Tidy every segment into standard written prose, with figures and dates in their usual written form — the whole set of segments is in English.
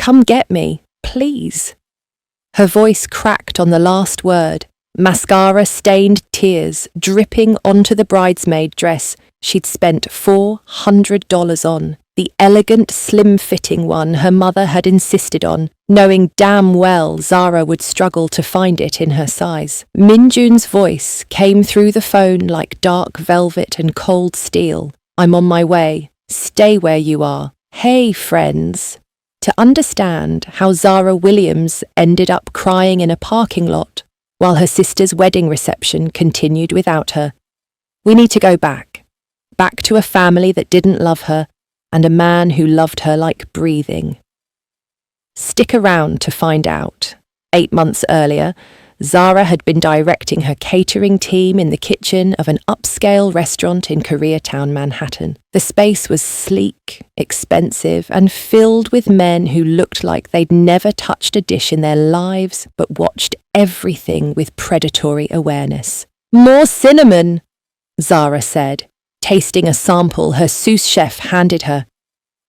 Come get me, please. Her voice cracked on the last word, mascara-stained tears dripping onto the bridesmaid dress she'd spent $400 on, the elegant, slim-fitting one her mother had insisted on, knowing damn well Zara would struggle to find it in her size. Mjun's voice came through the phone like dark velvet and cold steel. I'm on my way. Stay where you are. Hey, friends. To understand how Zara Williams ended up crying in a parking lot while her sister's wedding reception continued without her, we need to go back to a family that didn't love her and a man who loved her like breathing. Stick around to find out. 8 months earlier, Zara had been directing her catering team in the kitchen of an upscale restaurant in Koreatown, Manhattan. The space was sleek, expensive, and filled with men who looked like they'd never touched a dish in their lives but watched everything with predatory awareness. More cinnamon, Zara said, tasting a sample her sous chef handed her.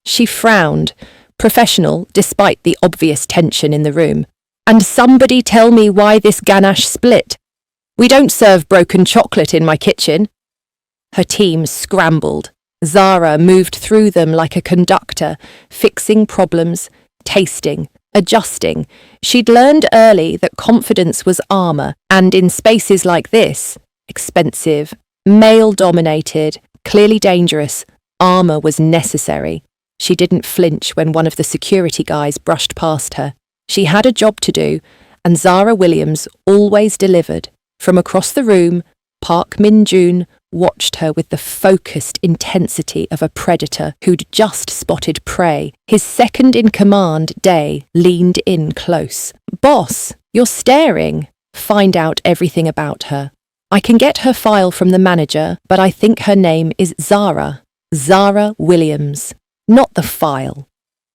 She frowned, professional despite the obvious tension in the room. And somebody tell me why this ganache split. We don't serve broken chocolate in my kitchen. Her team scrambled. Zara moved through them like a conductor, fixing problems, tasting, adjusting. She'd learned early that confidence was armor, and in spaces like this, expensive, male-dominated, clearly dangerous, armor was necessary. She didn't flinch when one of the security guys brushed past her. She had a job to do, and Zara Williams always delivered. From across the room, Park Mjun watched her with the focused intensity of a predator who'd just spotted prey. His second-in-command, Day, leaned in close. Boss, you're staring. Find out everything about her. I can get her file from the manager, but I think her name is Zara. Zara Williams. Not the file.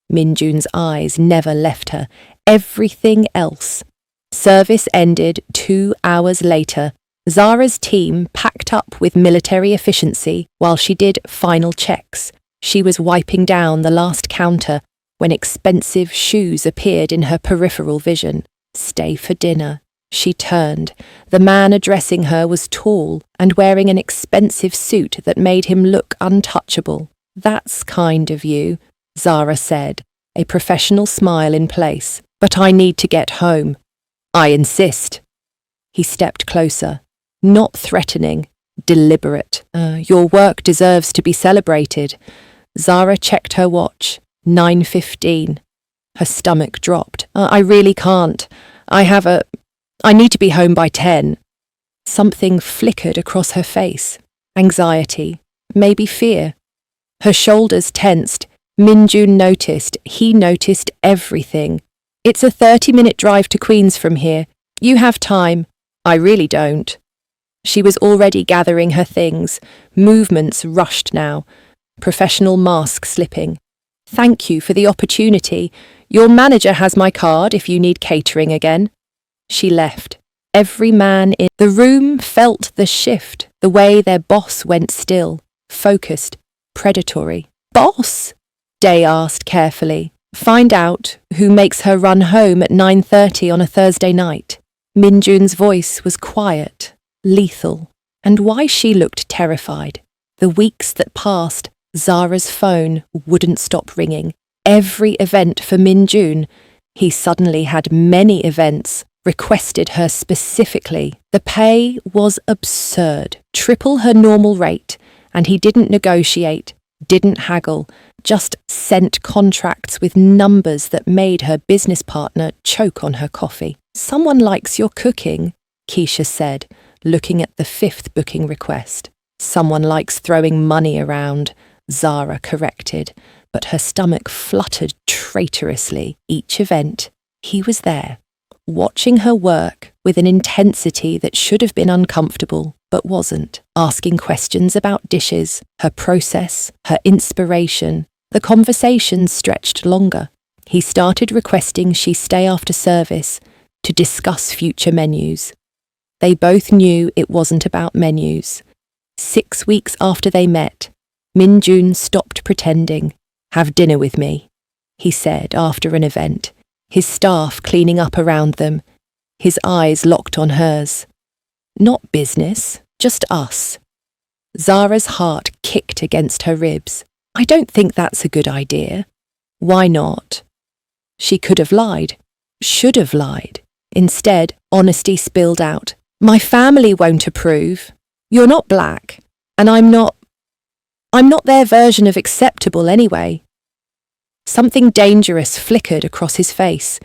Mjun's eyes never left her. Everything else. Service ended 2 hours later. Zara's team packed up with military efficiency while she did final checks. She was wiping down the last counter when expensive shoes appeared in her peripheral vision. Stay for dinner. She turned. The man addressing her was tall and wearing an expensive suit that made him look untouchable. That's kind of you, Zara said, a professional smile in place. But I need to get home. I insist. He stepped closer, not threatening, deliberate. Your work deserves to be celebrated. Zara checked her watch. 9:15. Her stomach dropped. I really can't. I need to be home by 10. Something flickered across her face. Anxiety, maybe fear. Her shoulders tensed. Mjun noticed. He noticed everything. It's a 30-minute drive to Queens from here. You have time. I really don't. She was already gathering her things. Movements rushed now. Professional mask slipping. Thank you for the opportunity. Your manager has my card if you need catering again. She left. Every man in the room felt the shift, the way their boss went still, focused, predatory. Boss? Day asked carefully. Find out who makes her run home at 9:30 on a Thursday night. Mjun's voice was quiet, lethal, and why she looked terrified. The weeks that passed, Zara's phone wouldn't stop ringing. Every event for Mjun. He suddenly had many events, requested her specifically. The pay was absurd, triple her normal rate, and he didn't negotiate, didn't haggle, just sent contracts with numbers that made her business partner choke on her coffee. Someone likes your cooking, Keisha said, looking at the 5th booking request. Someone likes throwing money around, Zara corrected, but her stomach fluttered traitorously. Each event, he was there, watching her work with an intensity that should have been uncomfortable, but wasn't, asking questions about dishes, her process, her inspiration. The conversation stretched longer. He started requesting she stay after service to discuss future menus. They both knew it wasn't about menus. 6 weeks after they met, Mjun stopped pretending. Have dinner with me. he said after an event, his staff cleaning up around them, his eyes locked on hers. Not business, just us. Zara's heart kicked against her ribs. I don't think that's a good idea. Why not? She could have lied, should have lied. Instead, honesty spilled out. My family won't approve. You're not black, and I'm not their version of acceptable anyway. Something dangerous flickered across his face.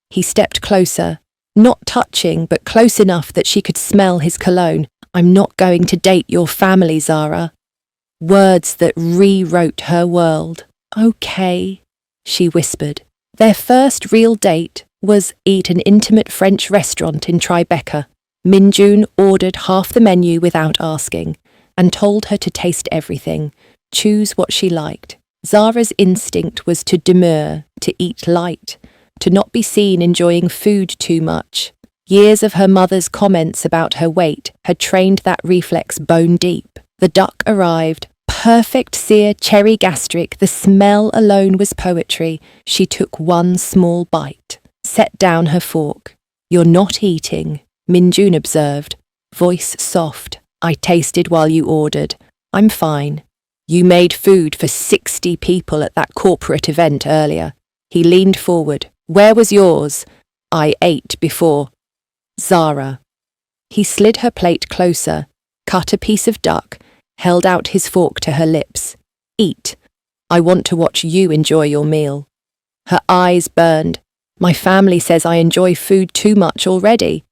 He stepped closer, not touching, but close enough that she could smell his cologne. I'm not going to date your family, Zara. Words that rewrote her world. Okay, she whispered. Their first real date was eat an intimate French restaurant in Tribeca. Mjun ordered half the menu without asking and told her to taste everything, choose what she liked. Zara's instinct was to demur, to eat light, to not be seen enjoying food too much. Years of her mother's comments about her weight had trained that reflex bone deep. The duck arrived, perfect sear cherry gastric, the smell alone was poetry. She took one small bite, set down her fork. You're not eating, Mjun observed, voice soft. I tasted while you ordered. I'm fine. You made food for 60 people at that corporate event earlier. He leaned forward. Where was yours? I ate before. Zara. He slid her plate closer, cut a piece of duck, held out his fork to her lips. Eat. I want to watch you enjoy your meal. Her eyes burned. My family says I enjoy food too much already.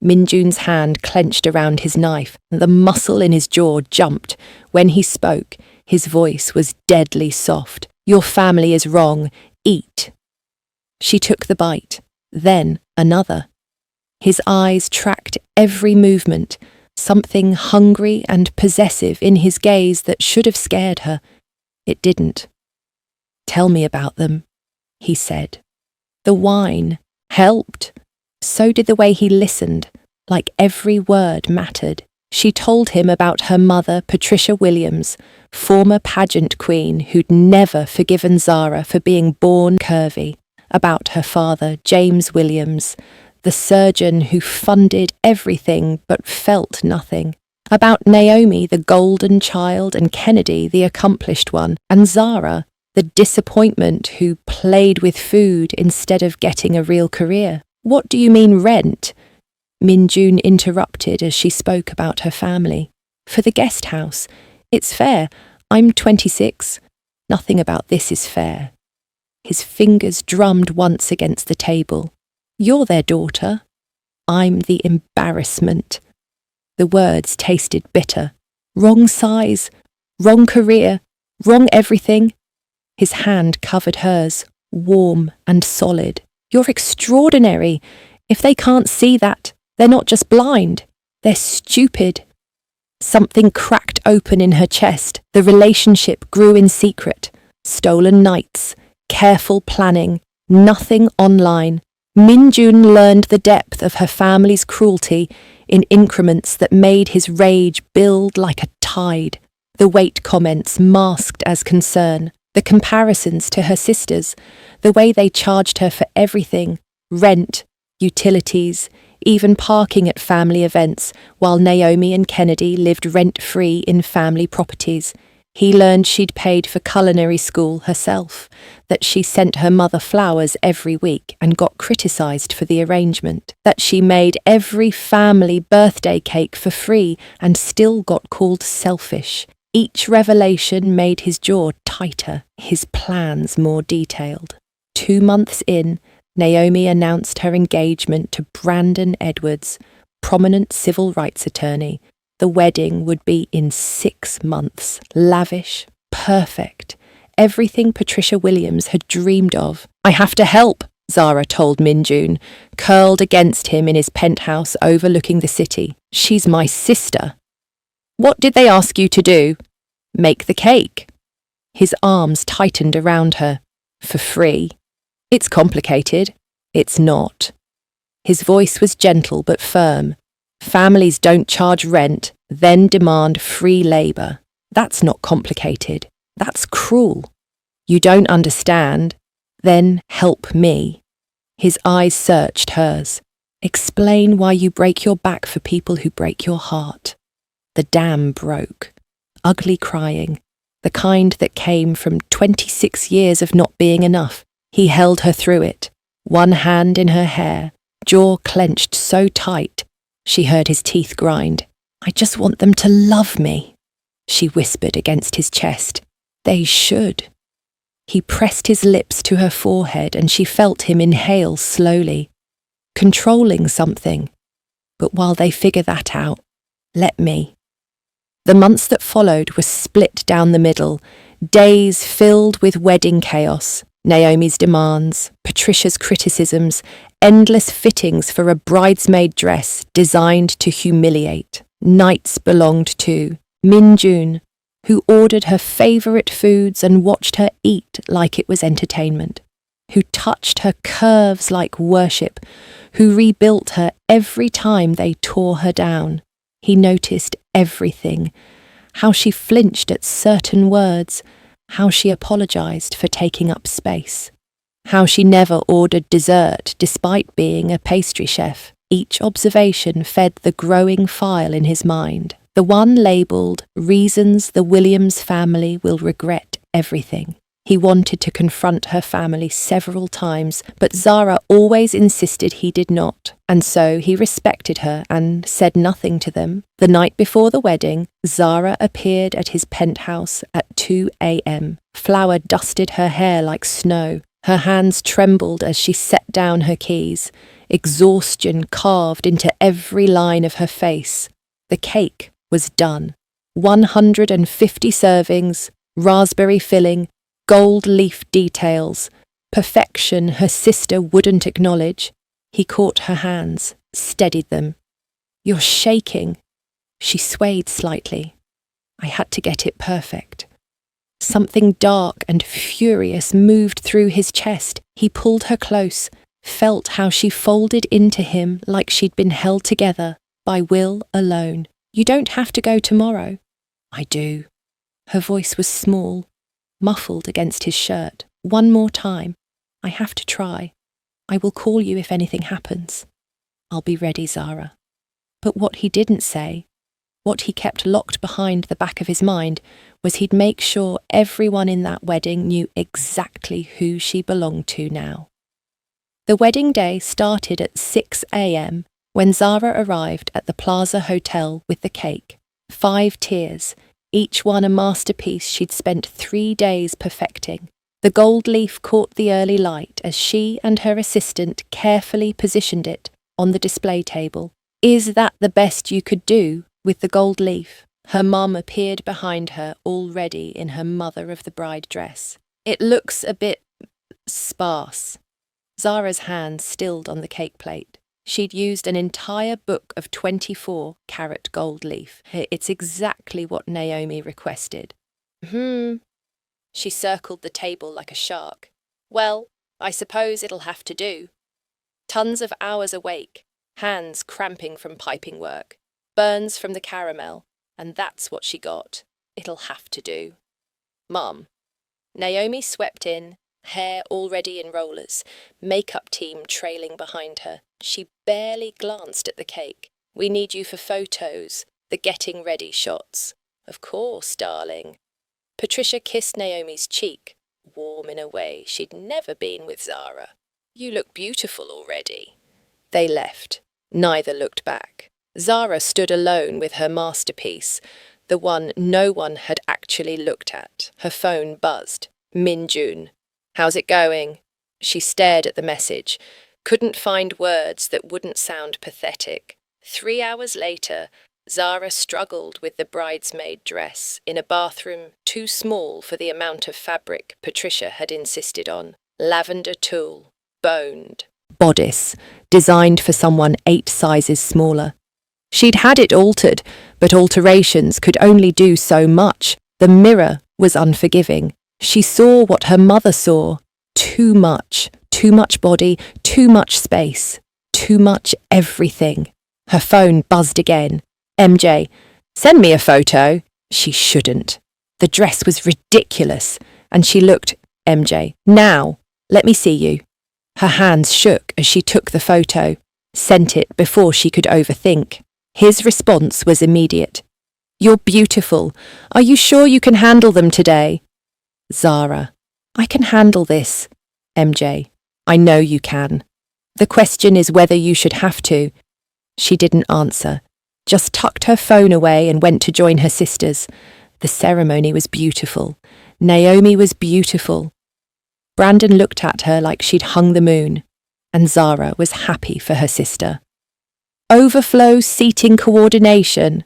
Mjun's hand clenched around his knife, and the muscle in his jaw jumped. When he spoke, his voice was deadly soft. Your family is wrong. Eat. She took the bite, then another. His eyes tracked every movement, something hungry and possessive in his gaze that should have scared her. It didn't. Tell me about them, he said. The wine helped. So did the way he listened, like every word mattered. She told him about her mother, Patricia Williams, former pageant queen who'd never forgiven Zara for being born curvy, about her father, James Williams, the surgeon who funded everything but felt nothing, about Naomi, the golden child, and Kennedy, the accomplished one, and Zara, the disappointment who played with food instead of getting a real career. What do you mean rent? Mjun interrupted as she spoke about her family. For the guest house. It's fair. I'm 26. Nothing about this is fair. His fingers drummed once against the table. You're their daughter. I'm the embarrassment. The words tasted bitter. Wrong size, wrong career, wrong everything. His hand covered hers, warm and solid. You're extraordinary. If they can't see that, they're not just blind. They're stupid. Something cracked open in her chest. The relationship grew in secret. Stolen nights, careful planning, nothing online. Mjun learned the depth of her family's cruelty in increments that made his rage build like a tide. The weight comments masked as concern, the comparisons to her sisters, the way they charged her for everything, rent, utilities, even parking at family events, while Naomi and Kennedy lived rent-free in family properties. He learned she'd paid for culinary school herself, that she sent her mother flowers every week and got criticised for the arrangement, that she made every family birthday cake for free and still got called selfish. Each revelation made his jaw tighter, his plans more detailed. 2 months in, Naomi announced her engagement to Brandon Edwards, prominent civil rights attorney. The wedding would be in 6 months, lavish, perfect, everything Patricia Williams had dreamed of. I have to help, Zara told Mjun, curled against him in his penthouse overlooking the city. She's my sister. What did they ask you to do? Make the cake. His arms tightened around her. For free. It's complicated. It's not. His voice was gentle but firm. Families don't charge rent, then demand free labour. That's not complicated. That's cruel. You don't understand. Then help me. His eyes searched hers. Explain why you break your back for people who break your heart. The dam broke. Ugly crying. The kind that came from 26 years of not being enough. He held her through it, one hand in her hair, jaw clenched so tight. She heard his teeth grind. I just want them to love me, she whispered against his chest. They should. He pressed his lips to her forehead and she felt him inhale slowly, controlling something. But while they figure that out, let me. The months that followed were split down the middle, days filled with wedding chaos, Naomi's demands, Patricia's criticisms, endless fittings for a bridesmaid dress designed to humiliate. Nights belonged to Mjun, who ordered her favourite foods and watched her eat like it was entertainment, who touched her curves like worship, who rebuilt her every time they tore her down. He noticed everything, how she flinched at certain words, how she apologised for taking up space, how she never ordered dessert despite being a pastry chef. Each observation fed the growing file in his mind, the one labelled Reasons the Williams family will regret everything. He wanted to confront her family several times, but Zara always insisted he did not, and so he respected her and said nothing to them. The night before the wedding, Zara appeared at his penthouse at 2 a.m. Flour dusted her hair like snow. Her hands trembled as she set down her keys. Exhaustion carved into every line of her face. The cake was done. 150 servings, raspberry filling, gold leaf details, perfection her sister wouldn't acknowledge. He caught her hands, steadied them. You're shaking. She swayed slightly. I had to get it perfect. Something dark and furious moved through his chest. He pulled her close, felt how she folded into him like she'd been held together by will alone. You don't have to go tomorrow. I do. Her voice was small, muffled against his shirt. One more time. I have to try. I will call you if anything happens. I'll be ready, Zara. But what he didn't say, what he kept locked behind the back of his mind, was he'd make sure everyone in that wedding knew exactly who she belonged to now. The wedding day started at 6 a.m. when Zara arrived at the Plaza Hotel with the cake. 5 tiers, each one a masterpiece she'd spent 3 days perfecting. The gold leaf caught the early light as she and her assistant carefully positioned it on the display table. Is that the best you could do with the gold leaf? Her mum appeared behind her already in her mother of the bride dress. It looks a bit sparse. Zara's hand stilled on the cake plate. She'd used an entire book of 24-carat gold leaf. It's exactly what Naomi requested. She circled the table like a shark. Well, I suppose it'll have to do. Tons of hours awake, hands cramping from piping work, burns from the caramel, and that's what she got. It'll have to do. Mum. Naomi swept in, hair already in rollers, makeup team trailing behind her. She barely glanced at the cake. We need you for photos, the getting ready shots. Of course, darling. Patricia kissed Naomi's cheek, warm in a way she'd never been with Zara. You look beautiful already. They left. Neither looked back. Zara stood alone with her masterpiece, the one no one had actually looked at. Her phone buzzed. Mjun. How's it going? She stared at the message, couldn't find words that wouldn't sound pathetic. 3 hours later, Zara struggled with the bridesmaid dress in a bathroom too small for the amount of fabric Patricia had insisted on. Lavender tulle, boned. Bodice, designed for someone 8 sizes smaller. She'd had it altered, but alterations could only do so much. The mirror was unforgiving. She saw what her mother saw. Too much body, too much space, too much everything. Her phone buzzed again. MJ, send me a photo. She shouldn't. The dress was ridiculous, and she looked, MJ, now. Let me see you. Her hands shook as she took the photo, sent it before she could overthink. His response was immediate. You're beautiful. Are you sure you can handle them today? Zara. I can handle this. MJ. I know you can. The question is whether you should have to. She didn't answer, just tucked her phone away and went to join her sisters. The ceremony was beautiful. Naomi was beautiful. Brandon looked at her like she'd hung the moon, and Zara was happy for her sister. Overflow seating coordination,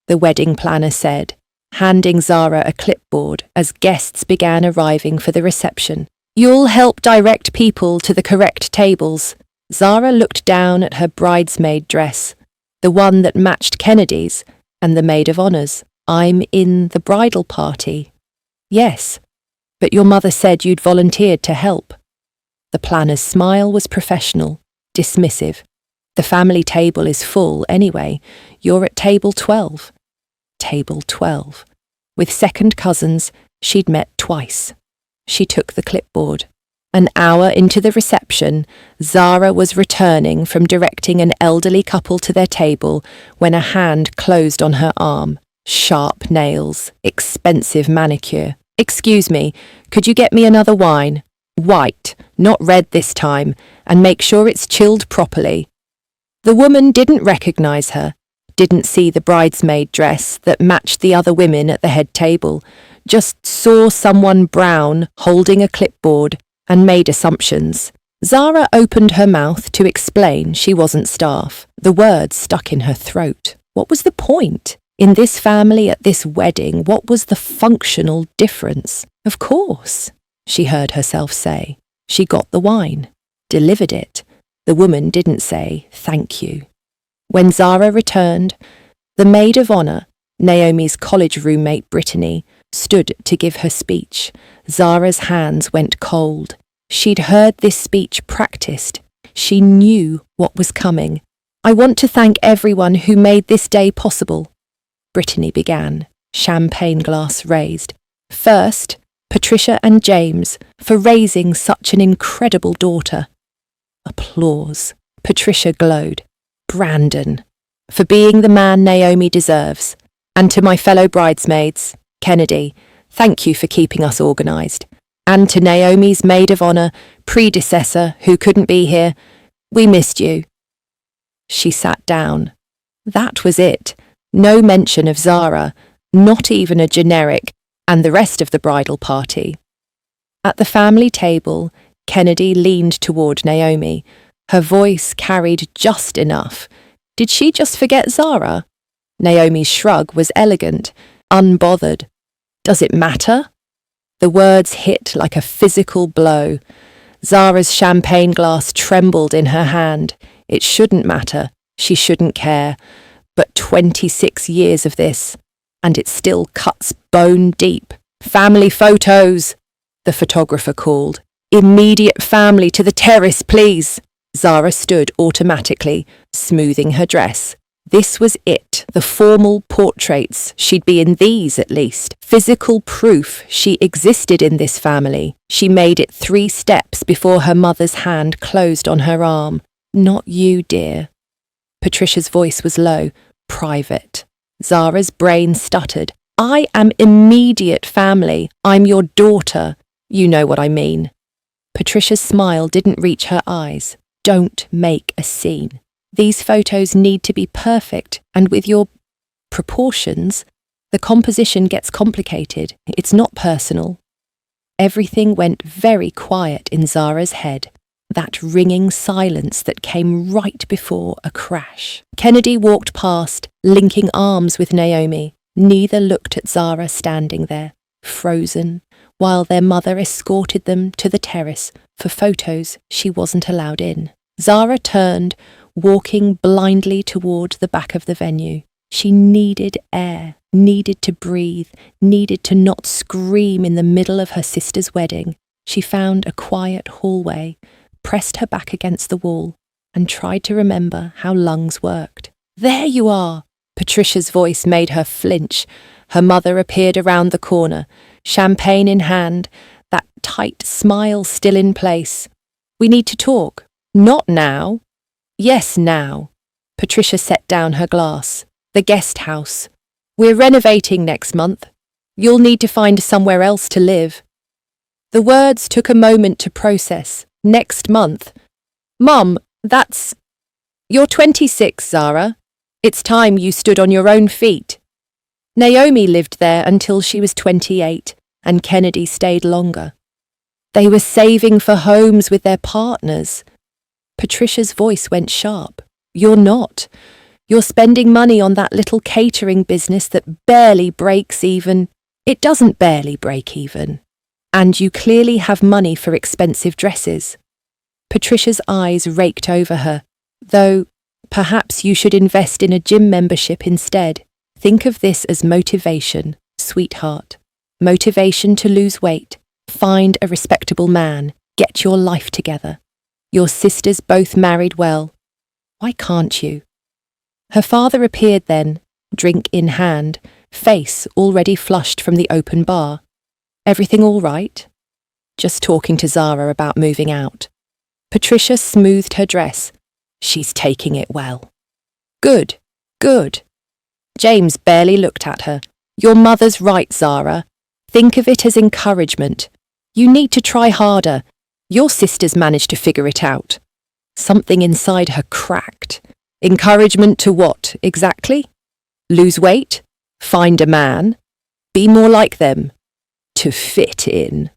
the wedding planner said, handing Zara a clipboard as guests began arriving for the reception. You'll help direct people to the correct tables. Zara looked down at her bridesmaid dress, the one that matched Kennedy's, and the maid of honours. I'm in the bridal party. Yes, but your mother said you'd volunteered to help. The planner's smile was professional, dismissive. The family table is full anyway. You're at table 12. Table 12. With second cousins, she'd met twice. She took the clipboard. An hour into the reception, Zara was returning from directing an elderly couple to their table when a hand closed on her arm. Sharp nails, expensive manicure. Excuse me, could you get me another wine? White, not red this time, and make sure it's chilled properly. The woman didn't recognise her, didn't see the bridesmaid dress that matched the other women at the head table, just saw someone brown holding a clipboard and made assumptions. Zara opened her mouth to explain she wasn't staff. The words stuck in her throat. What was the point? In this family, at this wedding, what was the functional difference? Of course, she heard herself say. She got the wine, delivered it. The woman didn't say thank you. When Zara returned, the maid of honour, Naomi's college roommate Brittany, stood to give her speech. Zara's hands went cold. She'd heard this speech practiced. She knew what was coming. I want to thank everyone who made this day possible. Brittany began, champagne glass raised. First, Patricia and James, for raising such an incredible daughter. Applause. Patricia glowed. Brandon, for being the man Naomi deserves. And to my fellow bridesmaids, Kennedy, thank you for keeping us organised. And to Naomi's maid of honour, predecessor, who couldn't be here, we missed you. She sat down. That was it. No mention of Zara, not even a generic, and the rest of the bridal party. At the family table, Kennedy leaned toward Naomi. Her voice carried just enough. Did she just forget Zara? Naomi's shrug was elegant, unbothered. Does it matter? The words hit like a physical blow. Zara's champagne glass trembled in her hand. It shouldn't matter. She shouldn't care. But 26 years of this, and it still cuts bone deep. Family photos, the photographer called. Immediate family to the terrace, please. Zara stood automatically, smoothing her dress. This was it, the formal portraits. She'd be in these at least. Physical proof she existed in this family. She made it 3 steps before her mother's hand closed on her arm. Not you, dear. Patricia's voice was low, private. Zara's brain stuttered. I am immediate family. I'm your daughter. You know what I mean. Patricia's smile didn't reach her eyes. Don't make a scene. These photos need to be perfect, and with your proportions, the composition gets complicated. It's not personal. Everything went very quiet in Zara's head, that ringing silence that came right before a crash. Kennedy walked past, linking arms with Naomi. Neither looked at Zara standing there, frozen, while their mother escorted them to the terrace for photos she wasn't allowed in. Zara turned, walking blindly toward the back of the venue. She needed air, needed to breathe, needed to not scream in the middle of her sister's wedding. She found a quiet hallway, pressed her back against the wall, and tried to remember how lungs worked. There you are! Patricia's voice made her flinch. Her mother appeared around the corner, champagne in hand, that tight smile still in place. We need to talk. Not now. Yes, now. Patricia set down her glass. The guest house. We're renovating next month. You'll need to find somewhere else to live. The words took a moment to process. Next month. Mum, that's... You're 26, Zara. It's time you stood on your own feet. Naomi lived there until she was 28, and Kennedy stayed longer. They were saving for homes with their partners. Patricia's voice went sharp. You're not. You're spending money on that little catering business that barely breaks even. It doesn't barely break even. And you clearly have money for expensive dresses. Patricia's eyes raked over her. Though, perhaps you should invest in a gym membership instead. Think of this as motivation, sweetheart. Motivation to lose weight, find a respectable man, get your life together. Your sisters both married well. Why can't you? Her father appeared then, drink in hand, face already flushed from the open bar. Everything all right? Just talking to Zara about moving out. Patricia smoothed her dress. She's taking it well. Good, good. James barely looked at her. Your mother's right, Zara. Think of it as encouragement. You need to try harder. Your sisters managed to figure it out. Something inside her cracked. Encouragement to what, exactly? Lose weight? Find a man? Be more like them? To fit in.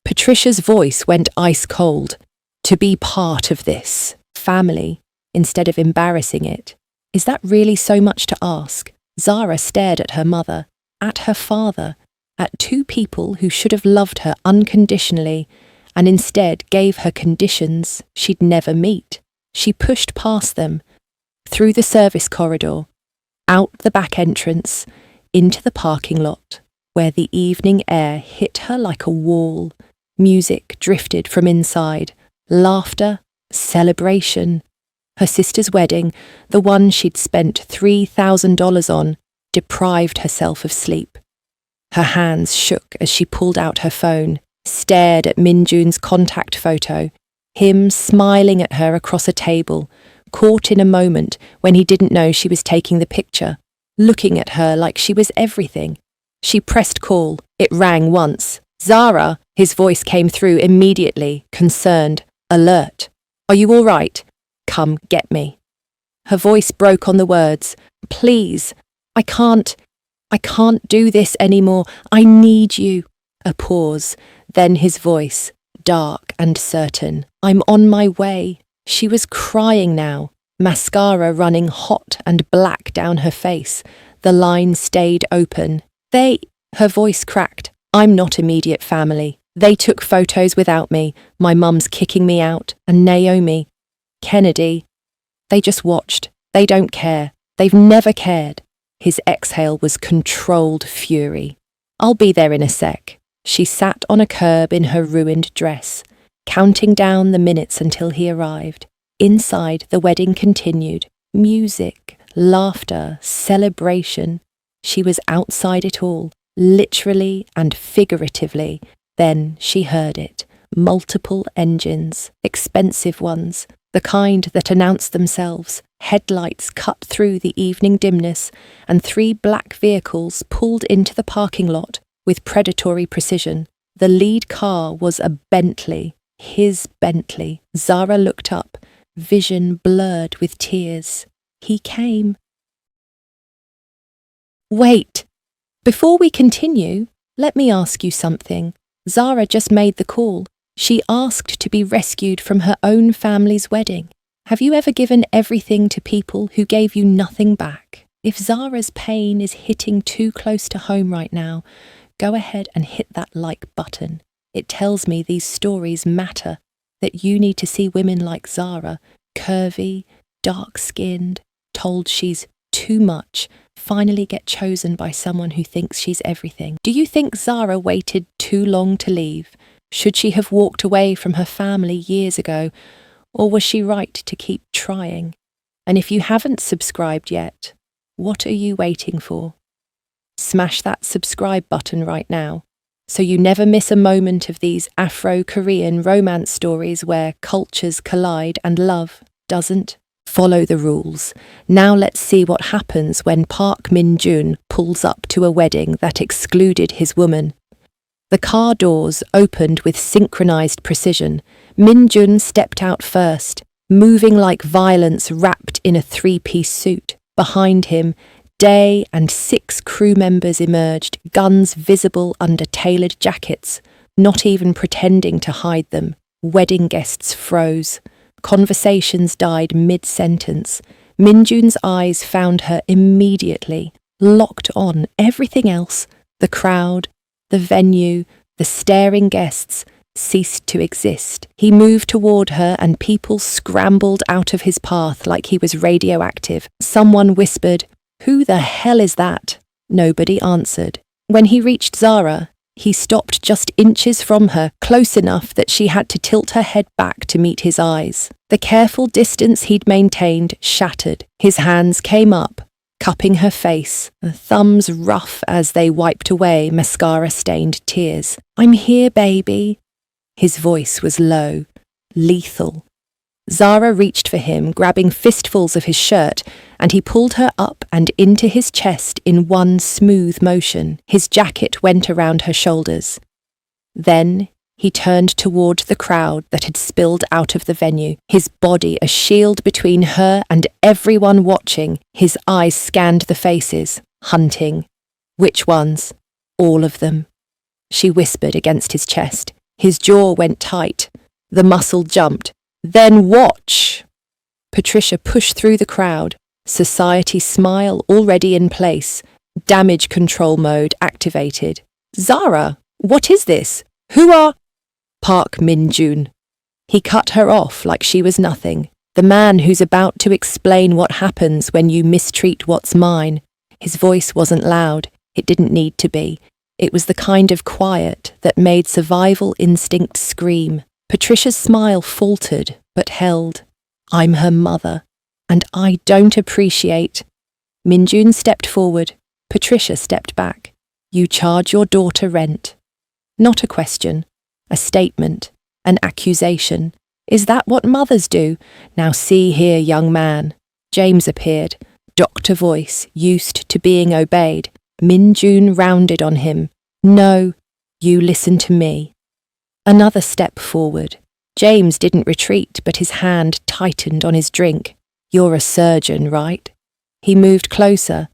Patricia's voice went ice cold. To be part of this family, instead of embarrassing it. Is that really so much to ask? Zara stared at her mother, at her father, at two people who should have loved her unconditionally, and instead gave her conditions she'd never meet. She pushed past them, through the service corridor, out the back entrance, into the parking lot, where the evening air hit her like a wall. Music drifted from inside, laughter, celebration. Her sister's wedding, the one she'd spent $3,000 on, deprived herself of sleep. Her hands shook as she pulled out her phone, stared at Mjun's contact photo, him smiling at her across a table, caught in a moment when he didn't know she was taking the picture, looking at her like she was everything. She pressed call. It rang once. Zara, his voice came through immediately, concerned, alert. Are you all right? Come, get me. Her voice broke on the words. Please, I can't do this anymore. I need you. A pause, then his voice, dark and certain. I'm on my way. She was crying now, mascara running hot and black down her face. The line stayed open. Her voice cracked. I'm not immediate family. They took photos without me. My mum's kicking me out. And Naomi, Kennedy, they just watched. They don't care. They've never cared. His exhale was controlled fury. I'll be there in a sec. She sat on a curb in her ruined dress, counting down the minutes until he arrived. Inside, the wedding continued. Music, laughter, celebration. She was outside it all, literally and figuratively. Then she heard it. Multiple engines, expensive ones, the kind that announced themselves. Headlights cut through the evening dimness, and 3 black vehicles pulled into the parking lot with predatory precision. The lead car was a Bentley, his Bentley. Zara looked up, vision blurred with tears. He came. Wait! Before we continue, let me ask you something. Zara just made the call. She asked to be rescued from her own family's wedding. Have you ever given everything to people who gave you nothing back? If Zara's pain is hitting too close to home right now, go ahead and hit that like button. It tells me these stories matter, that you need to see women like Zara, curvy, dark-skinned, told she's too much, finally get chosen by someone who thinks she's everything. Do you think Zara waited too long to leave? Should she have walked away from her family years ago? Or was she right to keep trying? And if you haven't subscribed yet, what are you waiting for? Smash that subscribe button right now. So you never miss a moment of these Afro-Korean romance stories where cultures collide and love doesn't. Follow the rules. Now let's see what happens when Park Mjun pulls up to a wedding that excluded his woman. The car doors opened with synchronized precision. Mjun stepped out first, moving like violence wrapped in a three-piece suit. Behind him, Day and 6 crew members emerged, guns visible under tailored jackets, not even pretending to hide them. Wedding guests froze. Conversations died mid-sentence. Minjun's eyes found her immediately, locked on everything else. The crowd, the venue, the staring guests ceased to exist. He moved toward her and people scrambled out of his path like he was radioactive. Someone whispered, "Who the hell is that?" Nobody answered. When he reached Zara, he stopped just inches from her, close enough that she had to tilt her head back to meet his eyes. The careful distance he'd maintained shattered. His hands came up, cupping her face, the thumbs rough as they wiped away mascara-stained tears. "I'm here, baby." His voice was low, lethal. Zara reached for him, grabbing fistfuls of his shirt, and he pulled her up and into his chest in one smooth motion. His jacket went around her shoulders. Then he turned toward the crowd that had spilled out of the venue, his body a shield between her and everyone watching. His eyes scanned the faces, hunting. "Which ones?" "All of them," she whispered against his chest. His jaw went tight. The muscle jumped. "Then watch!" Patricia pushed through the crowd, society smile already in place, damage control mode activated. "Zara, what is this? Who are—" "Park Mjun." He cut her off like she was nothing. "The man who's about to explain what happens when you mistreat what's mine." His voice wasn't loud. It didn't need to be. It was the kind of quiet that made survival instinct scream. Patricia's smile faltered, but held. "I'm her mother, and I don't appreciate—" Mjun stepped forward. Patricia stepped back. "You charge your daughter rent." Not a question, a statement, an accusation. "Is that what mothers do? Now see here, young man." James appeared, doctor voice, used to being obeyed. Mjun rounded on him. "No, you listen to me." Another step forward. James didn't retreat, but his hand tightened on his drink. "You're a surgeon, right?" He moved closer.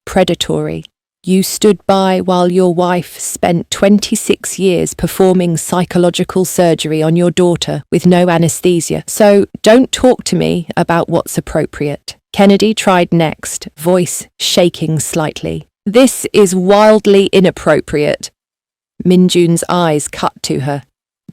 Predatory. "You stood by while your wife spent 26 years performing psychological surgery on your daughter with no anesthesia. So don't talk to me about what's appropriate." Kennedy tried next, voice shaking slightly. "This is wildly inappropriate." Minjun's eyes cut to her.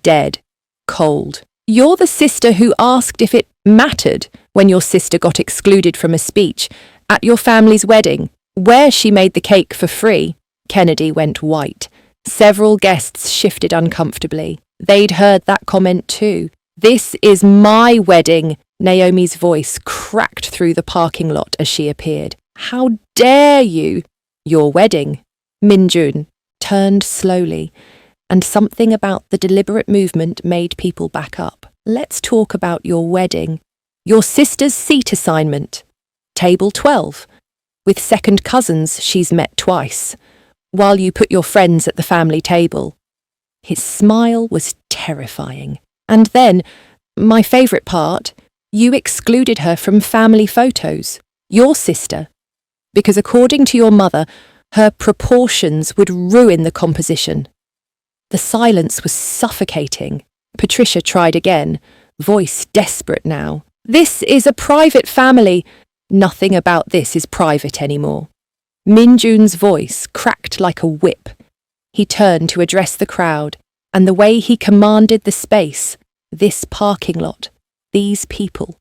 Dead. Cold. "You're the sister who asked if it mattered when your sister got excluded from a speech at your family's wedding, where she made the cake for free." Kennedy went white. Several guests shifted uncomfortably. They'd heard that comment too. "This is my wedding." Naomi's voice cracked through the parking lot as she appeared. "How dare you?" "Your wedding." Mjun turned slowly, and something about the deliberate movement made people back up. "Let's talk about your wedding. Your sister's seat assignment. Table 12. With second cousins she's met twice, while you put your friends at the family table." His smile was terrifying. "And then, my favourite part, you excluded her from family photos. Your sister. Because according to your mother, her proportions would ruin the composition." The silence was suffocating. Patricia tried again, voice desperate now. "This is a private family." "Nothing about this is private anymore." Minjun's voice cracked like a whip. He turned to address the crowd, and the way he commanded the space, this parking lot, these people,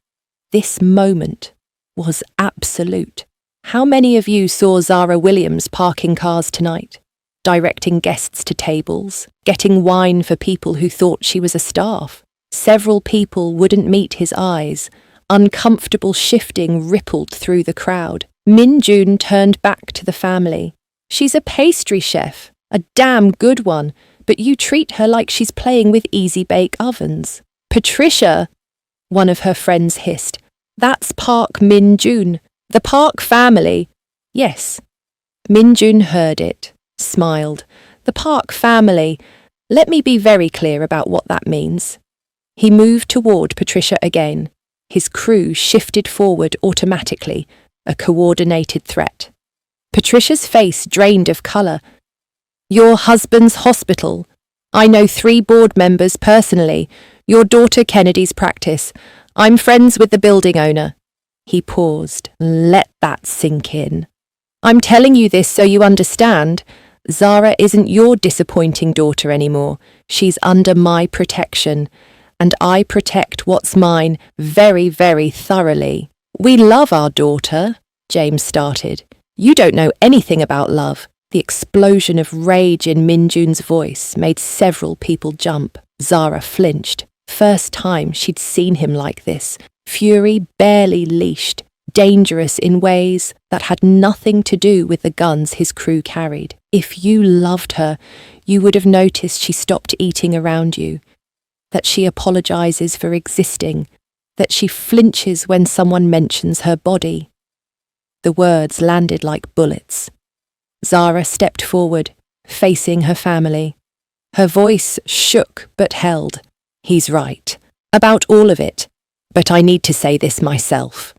this moment, was absolute. "How many of you saw Zara Williams parking cars tonight? Directing guests to tables, getting wine for people who thought she was a staff?" Several people wouldn't meet his eyes. Uncomfortable shifting rippled through the crowd. Mjun turned back to the family. "She's a pastry chef. A damn good one, but you treat her like she's playing with easy-bake ovens. Patricia, one of her friends hissed. That's Park Mjun, the Park family. Yes. Mjun heard it, smiled. The Park family. Let me be very clear about what that means. He moved toward Patricia again. His crew shifted forward automatically, a coordinated threat. Patricia's face drained of colour. Your husband's hospital. I know 3 board members personally. Your daughter Kennedy's practice. I'm friends with the building owner. He paused. Let that sink in. I'm telling you this so you understand. Zara isn't your disappointing daughter anymore. She's under my protection. And I protect what's mine very, very thoroughly. We love our daughter, James started. You don't know anything about love. The explosion of rage in Mjun's voice made several people jump. Zara flinched. First time she'd seen him like this. Fury barely leashed, dangerous in ways that had nothing to do with the guns his crew carried. If you loved her, you would have noticed she stopped eating around you, that she apologizes for existing, that she flinches when someone mentions her body. The words landed like bullets. Zara stepped forward, facing her family. Her voice shook but held. He's right. About all of it. But I need to say this myself.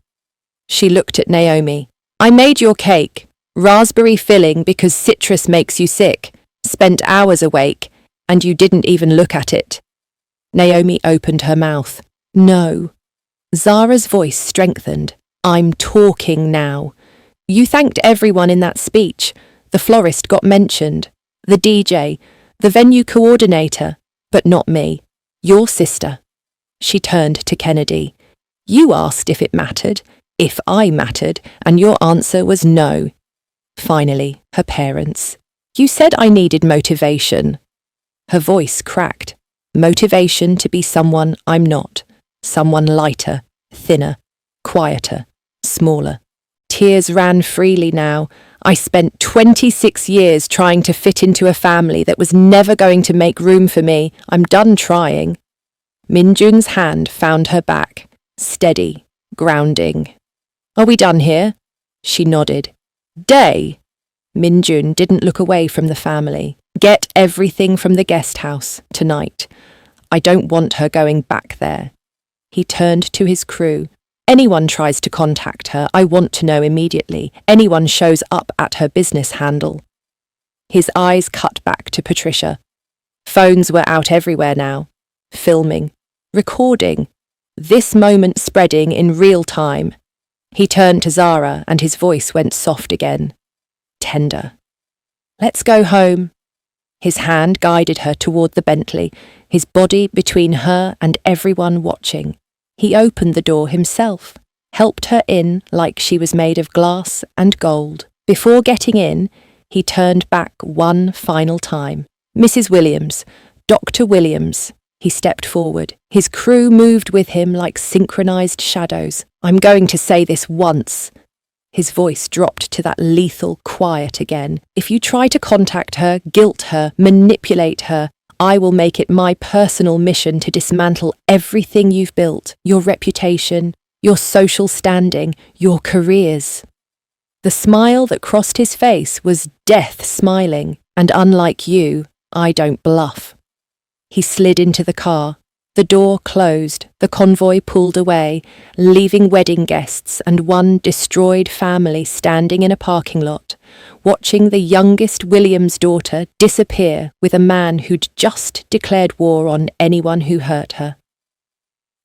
She looked at Naomi. I made your cake. Raspberry filling because citrus makes you sick. Spent hours awake, and you didn't even look at it. Naomi opened her mouth. No. Zara's voice strengthened. I'm talking now. You thanked everyone in that speech. The florist got mentioned. The DJ. The venue coordinator. But not me. Your sister. She turned to Kennedy. You asked if it mattered, if I mattered, and your answer was no. Finally, her parents. You said I needed motivation. Her voice cracked. Motivation to be someone I'm not. Someone lighter, thinner, quieter, smaller. Tears ran freely now. I spent 26 years trying to fit into a family that was never going to make room for me. I'm done trying. Mjun's hand found her back, steady, grounding. Are we done here? She nodded. Day. Mjun didn't look away from the family. Get everything from the guest house tonight. I don't want her going back there. He turned to his crew. Anyone tries to contact her, I want to know immediately. Anyone shows up at her business handle. His eyes cut back to Patricia. Phones were out everywhere now. Filming. Recording. This moment spreading in real time. He turned to Zara and his voice went soft again. Tender. Let's go home. His hand guided her toward the Bentley, his body between her and everyone watching. He opened the door himself, helped her in like she was made of glass and gold. Before getting in, he turned back one final time. Mrs. Williams, Dr. Williams. He stepped forward. His crew moved with him like synchronized shadows. I'm going to say this once. His voice dropped to that lethal quiet again. If you try to contact her, guilt her, manipulate her, I will make it my personal mission to dismantle everything you've built, your reputation, your social standing, your careers. The smile that crossed his face was death smiling, and unlike you, I don't bluff. He slid into the car. The door closed, the convoy pulled away, leaving wedding guests and one destroyed family standing in a parking lot, watching the youngest Williams' daughter disappear with a man who'd just declared war on anyone who hurt her.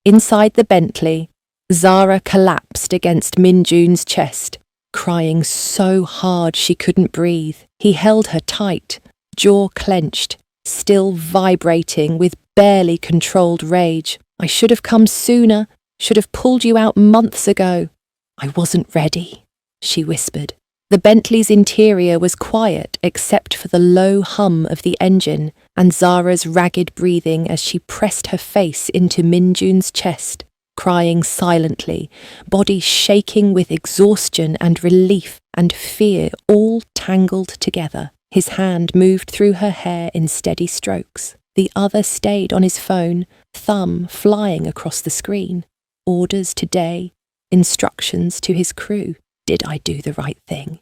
Inside the Bentley, Zara collapsed against Mjun's chest, crying so hard she couldn't breathe. He held her tight, jaw clenched, still vibrating with barely controlled rage. I should have come sooner, should have pulled you out months ago. I wasn't ready, she whispered. The Bentley's interior was quiet except for the low hum of the engine and Zara's ragged breathing as she pressed her face into Mjun's chest, crying silently, body shaking with exhaustion and relief and fear all tangled together. His hand moved through her hair in steady strokes. The other stayed on his phone, thumb flying across the screen. Orders today, instructions to his crew. Did I do the right thing?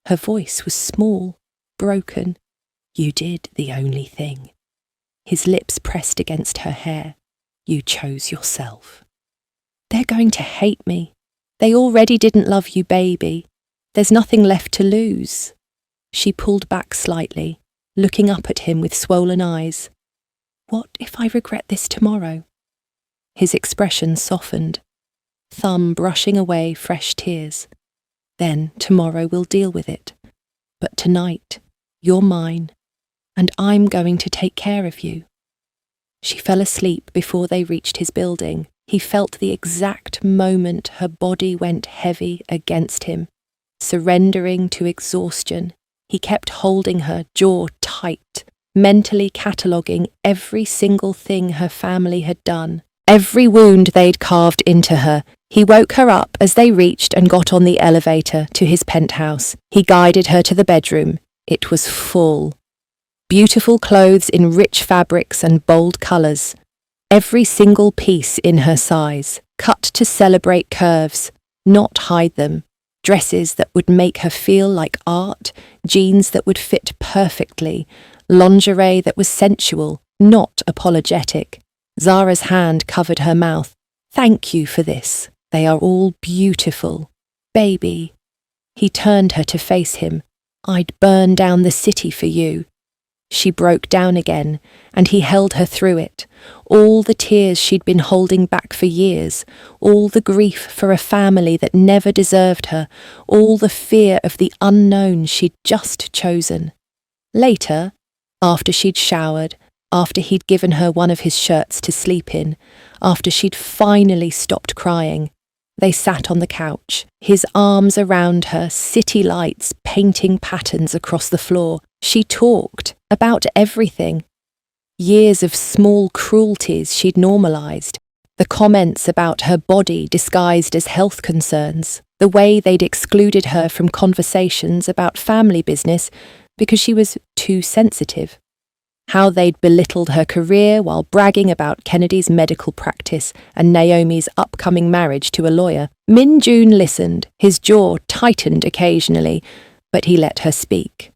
Her voice was small, broken. You did the only thing. His lips pressed against her hair. You chose yourself. They're going to hate me. They already didn't love you, baby. There's nothing left to lose. She pulled back slightly, looking up at him with swollen eyes. What if I regret this tomorrow? His expression softened, thumb brushing away fresh tears. Then tomorrow we'll deal with it. But tonight, you're mine, and I'm going to take care of you. She fell asleep before they reached his building. He felt the exact moment her body went heavy against him, surrendering to exhaustion. He kept holding her, jaw tight, mentally cataloguing every single thing her family had done, every wound they'd carved into her. He woke her up as they reached and got on the elevator to his penthouse. He guided her to the bedroom. It was full. Beautiful clothes in rich fabrics and bold colours. Every single piece in her size, cut to celebrate curves, not hide them. Dresses that would make her feel like art, jeans that would fit perfectly, lingerie that was sensual, not apologetic. Zara's hand covered her mouth. Thank you for this. They are all beautiful. Baby. He turned her to face him. I'd burn down the city for you. She broke down again, and he held her through it. All the tears she'd been holding back for years, all the grief for a family that never deserved her, all the fear of the unknown she'd just chosen. Later, after she'd showered, after he'd given her one of his shirts to sleep in, after she'd finally stopped crying, they sat on the couch, his arms around her, city lights painting patterns across the floor. She talked about everything. Years of small cruelties she'd normalised, the comments about her body disguised as health concerns, the way they'd excluded her from conversations about family business because she was too sensitive. How they'd belittled her career while bragging about Kennedy's medical practice and Naomi's upcoming marriage to a lawyer. Mjun listened, his jaw tightened occasionally, but he let her speak.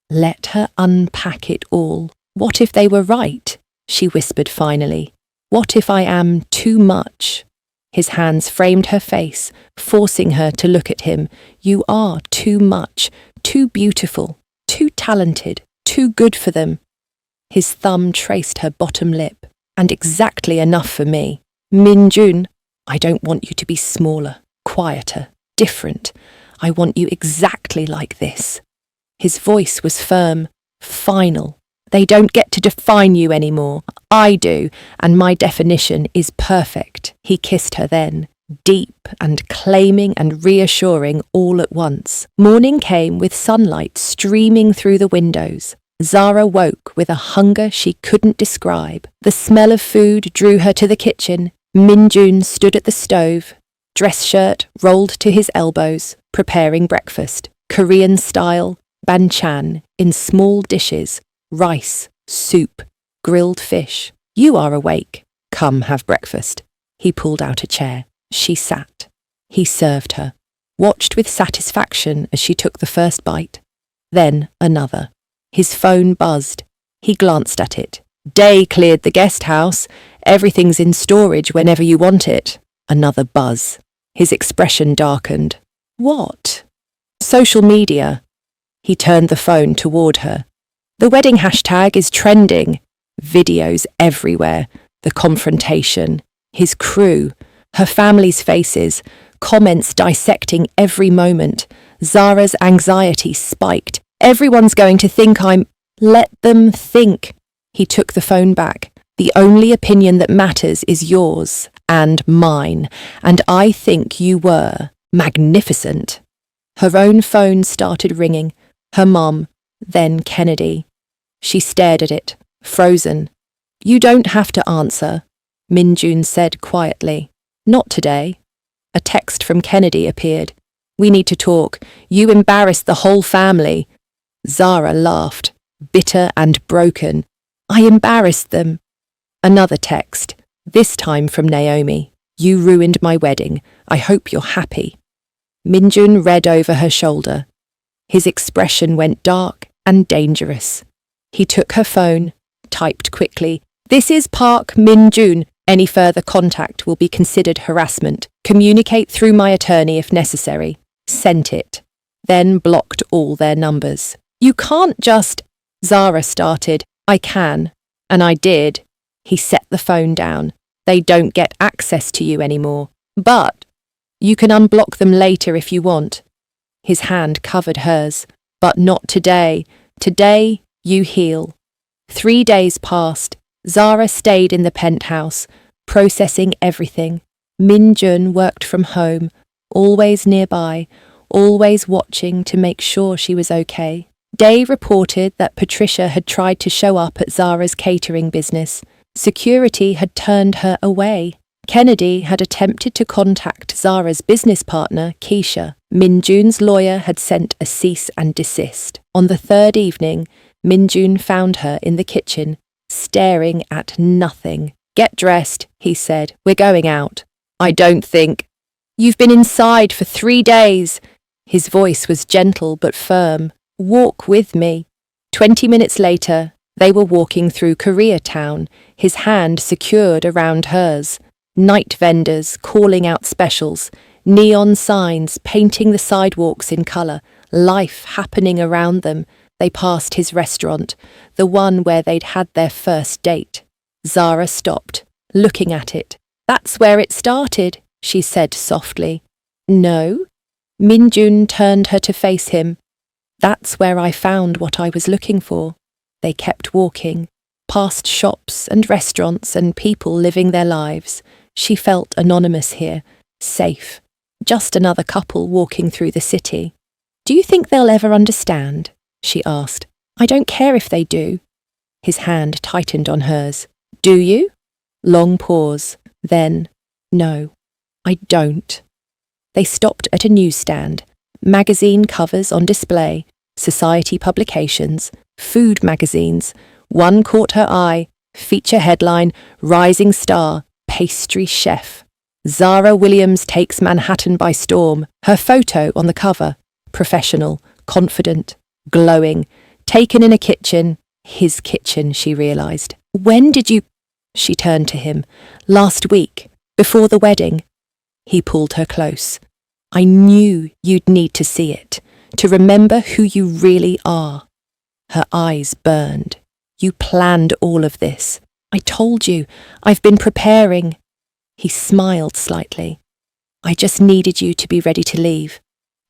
Let her unpack it all. What if they were right? She whispered finally. What if I am too much? His hands framed her face, forcing her to look at him. You are too much, too beautiful, too talented, too good for them. His thumb traced her bottom lip. And exactly enough for me. Mjun, I don't want you to be smaller, quieter, different. I want you exactly like this. His voice was firm, final. They don't get to define you anymore. I do, and my definition is perfect. He kissed her then, deep and claiming and reassuring all at once. Morning came with sunlight streaming through the windows. Zara woke with a hunger she couldn't describe. The smell of food drew her to the kitchen. Mjun stood at the stove, dress shirt rolled to his elbows, preparing breakfast. Korean style, banchan, in small dishes, rice, soup, grilled fish. You are awake. Come have breakfast. He pulled out a chair. She sat. He served her, watched with satisfaction as she took the first bite, then another. His phone buzzed. He glanced at it. Day cleared the guest house. Everything's in storage whenever you want it. Another buzz. His expression darkened. What? Social media. He turned the phone toward her. The wedding hashtag is trending. Videos everywhere. The confrontation. His crew. Her family's faces. Comments dissecting every moment. Zara's anxiety spiked. Everyone's going to think I'm... Let them think. He took the phone back. The only opinion that matters is yours and mine, and I think you were magnificent. Her own phone started ringing. Her mum, then Kennedy. She stared at it, frozen. You don't have to answer, Mjun said quietly. Not today. A text from Kennedy appeared. We need to talk. You embarrassed the whole family. Zara laughed, bitter and broken. I embarrassed them. Another text, this time from Naomi. You ruined my wedding. I hope you're happy. Mjun read over her shoulder. His expression went dark and dangerous. He took her phone, typed quickly, This is Park Mjun. Any further contact will be considered harassment. Communicate through my attorney if necessary. Sent it. Then blocked all their numbers. You can't just... Zara started. I can. And I did. He set the phone down. They don't get access to you anymore. But you can unblock them later if you want. His hand covered hers. But not today. Today, you heal. 3 days passed. Zara stayed in the penthouse, processing everything. Mjun worked from home, always nearby, always watching to make sure she was okay. Day reported that Patricia had tried to show up at Zara's catering business. Security had turned her away. Kennedy had attempted to contact Zara's business partner, Keisha. Mjun's lawyer had sent a cease and desist. On the third evening, Mjun found her in the kitchen, staring at nothing. Get dressed, he said. We're going out. I don't think. You've been inside for 3 days. His voice was gentle but firm. Walk with me. 20 minutes later, they were walking through Koreatown, his hand secured around hers. Night vendors calling out specials, neon signs painting the sidewalks in colour, life happening around them. They passed his restaurant, the one where they'd had their first date. Zara stopped, looking at it. That's where it started, she said softly. No? Mjun turned her to face him. That's where I found what I was looking for. They kept walking, past shops and restaurants and people living their lives. She felt anonymous here, safe. Just another couple walking through the city. Do you think they'll ever understand? She asked. I don't care if they do. His hand tightened on hers. Do you? Long pause. Then, no, I don't. They stopped at a newsstand. Magazine covers on display, society publications, food magazines. One caught her eye. Feature headline, Rising Star, Pastry Chef. Zara Williams takes Manhattan by storm. Her photo on the cover. Professional, confident, glowing. Taken in a kitchen. His kitchen, she realised. When did you... She turned to him. Last week, before the wedding. He pulled her close. I knew you'd need to see it, to remember who you really are. Her eyes burned. You planned all of this. I told you, I've been preparing. He smiled slightly. I just needed you to be ready to leave.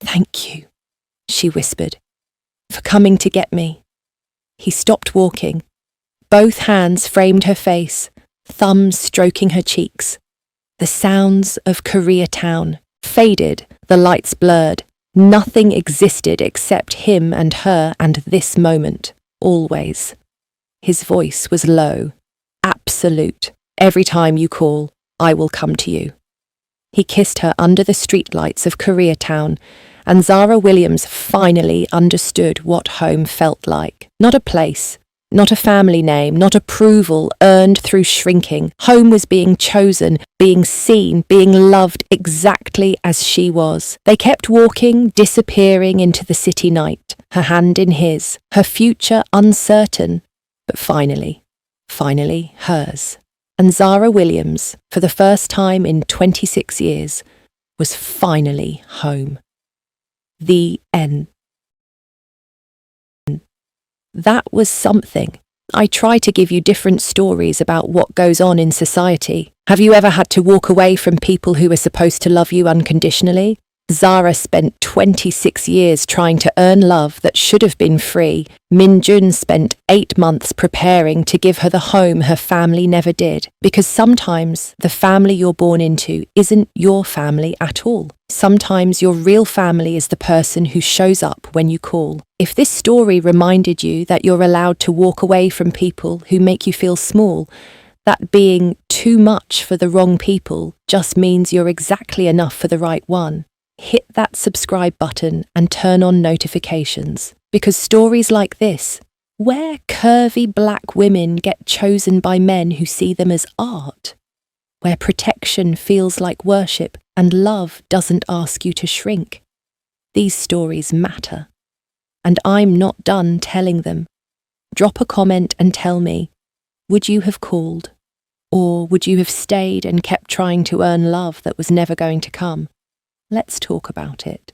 Thank you, she whispered, for coming to get me. He stopped walking. Both hands framed her face, thumbs stroking her cheeks. The sounds of Koreatown faded, the lights blurred. Nothing existed except him and her and this moment, always. His voice was low, absolute. Every time you call, I will come to you. He kissed her under the streetlights of Koreatown, and Zara Williams finally understood what home felt like. Not a place, not a family name, not approval earned through shrinking. Home was being chosen, being seen, being loved exactly as she was. They kept walking, disappearing into the city night, her hand in his, her future uncertain, but finally hers. And Zara Williams, for the first time in 26 years, was finally home. The end. That was something. I try to give you different stories about what goes on in society. Have you ever had to walk away from people who were supposed to love you unconditionally? Zara spent 26 years trying to earn love that should have been free. Mjun spent 8 months preparing to give her the home her family never did. Because sometimes the family you're born into isn't your family at all. Sometimes your real family is the person who shows up when you call. If this story reminded you that you're allowed to walk away from people who make you feel small, that being too much for the wrong people just means you're exactly enough for the right one, hit that subscribe button and turn on notifications, because stories like this, where curvy black women get chosen by men who see them as art, where protection feels like worship and love doesn't ask you to shrink, these stories matter. And I'm not done telling them. Drop a comment and tell me, would you have called? Or would you have stayed and kept trying to earn love that was never going to come? Let's talk about it.